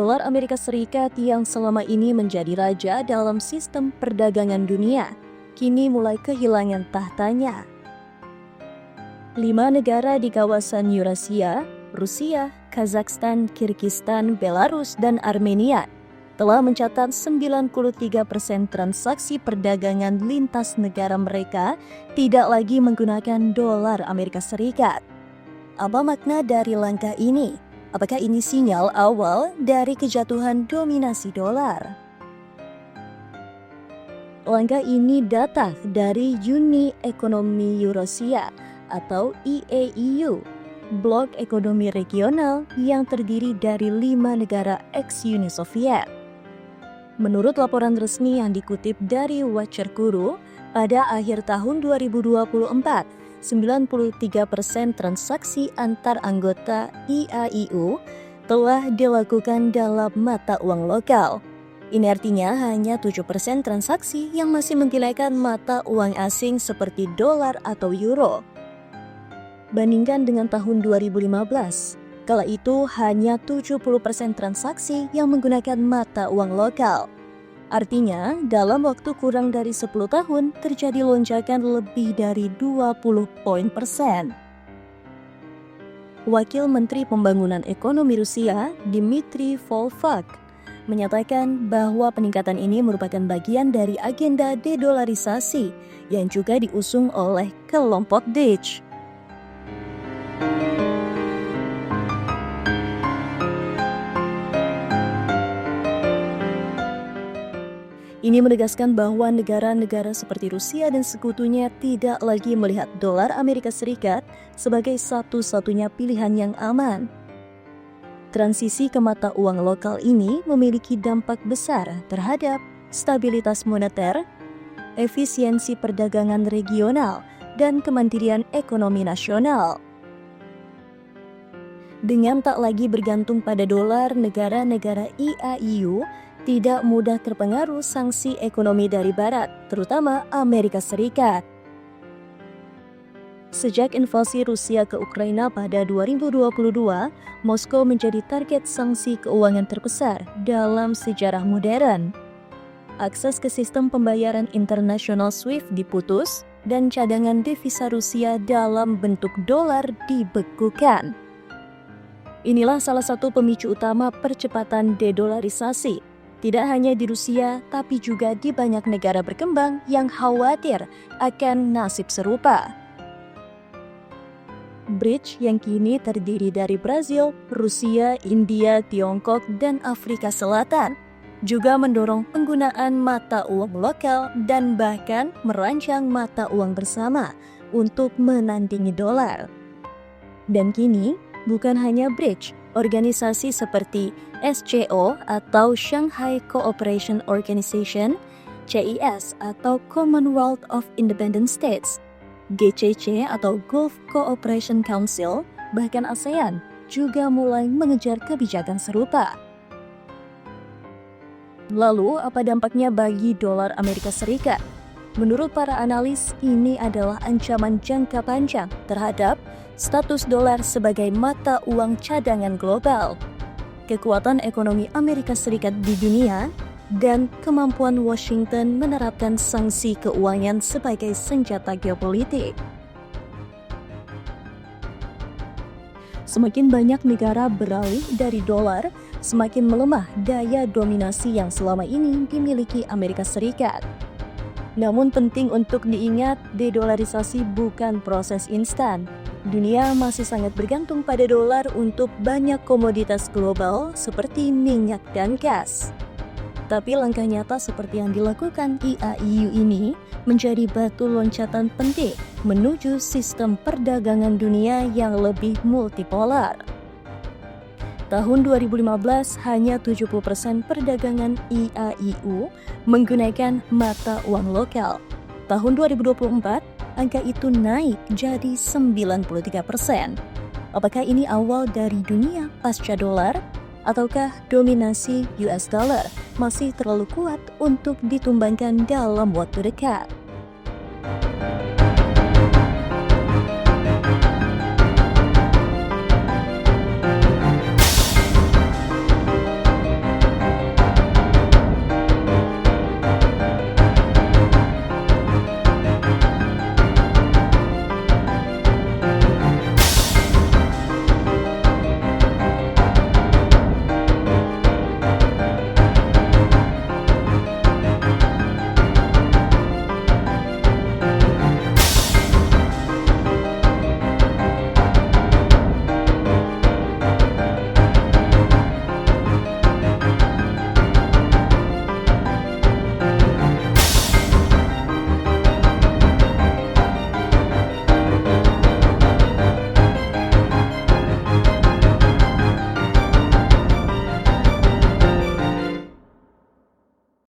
dolar Amerika Serikat yang selama ini menjadi raja dalam sistem perdagangan dunia, kini mulai kehilangan tahtanya. 5 negara di kawasan Eurasia, Rusia, Kazakhstan, Kirgistan, Belarus, dan Armenia telah mencatat 93% transaksi perdagangan lintas negara mereka tidak lagi menggunakan dolar Amerika Serikat. Apa makna dari langkah ini? Apakah ini sinyal awal dari kejatuhan dominasi dolar? Langkah ini datang dari Uni Ekonomi Eurasia atau EAEU, blok ekonomi regional yang terdiri dari 5 negara ex-Uni Soviet. Menurut laporan resmi yang dikutip dari Watcher Guru, pada akhir tahun 2024, 93% transaksi antar anggota EAEU telah dilakukan dalam mata uang lokal. Ini artinya hanya 7% transaksi yang masih menggunakan mata uang asing seperti dolar atau euro. Bandingkan dengan tahun 2015, kala itu hanya 70% transaksi yang menggunakan mata uang lokal. Artinya, dalam waktu kurang dari 10 tahun terjadi lonjakan lebih dari 20 poin persen. Wakil Menteri Pembangunan Ekonomi Rusia, Dmitry Volfak, menyatakan bahwa peningkatan ini merupakan bagian dari agenda dedolarisasi yang juga diusung oleh kelompok Dich. Ini menegaskan bahwa negara-negara seperti Rusia dan sekutunya tidak lagi melihat dolar Amerika Serikat sebagai satu-satunya pilihan yang aman. Transisi ke mata uang lokal ini memiliki dampak besar terhadap stabilitas moneter, efisiensi perdagangan regional, dan kemandirian ekonomi nasional. Dengan tak lagi bergantung pada dolar, negara-negara EAEU tidak mudah terpengaruh sanksi ekonomi dari Barat, terutama Amerika Serikat. Sejak invasi Rusia ke Ukraina pada 2022, Moskow menjadi target sanksi keuangan terbesar dalam sejarah modern. Akses ke sistem pembayaran internasional SWIFT diputus, dan cadangan devisa Rusia dalam bentuk dolar dibekukan. Inilah salah satu pemicu utama percepatan dedolarisasi. Tidak hanya di Rusia, tapi juga di banyak negara berkembang yang khawatir akan nasib serupa. BRICS yang kini terdiri dari Brazil, Rusia, India, Tiongkok, dan Afrika Selatan juga mendorong penggunaan mata uang lokal dan bahkan merancang mata uang bersama untuk menandingi dolar. Dan kini, bukan hanya BRICS, organisasi seperti SCO atau Shanghai Cooperation Organization, CIS atau Commonwealth of Independent States, GCC atau Gulf Cooperation Council, bahkan ASEAN juga mulai mengejar kebijakan serupa. Lalu, apa dampaknya bagi dolar Amerika Serikat? Menurut para analis, ini adalah ancaman jangka panjang terhadap status dolar sebagai mata uang cadangan global, kekuatan ekonomi Amerika Serikat di dunia, dan kemampuan Washington menerapkan sanksi keuangan sebagai senjata geopolitik. Semakin banyak negara beralih dari dolar, semakin melemah daya dominasi yang selama ini dimiliki Amerika Serikat. Namun penting untuk diingat, dedolarisasi bukan proses instan. Dunia masih sangat bergantung pada dolar untuk banyak komoditas global seperti minyak dan gas. Tapi langkah nyata seperti yang dilakukan EAEU ini menjadi batu loncatan penting menuju sistem perdagangan dunia yang lebih multipolar. Tahun 2015 hanya 70% perdagangan EAEU menggunakan mata uang lokal. Tahun 2024, angka itu naik jadi 93%. Apakah ini awal dari dunia pasca dolar? Ataukah dominasi US dollar masih terlalu kuat untuk ditumbangkan dalam waktu dekat?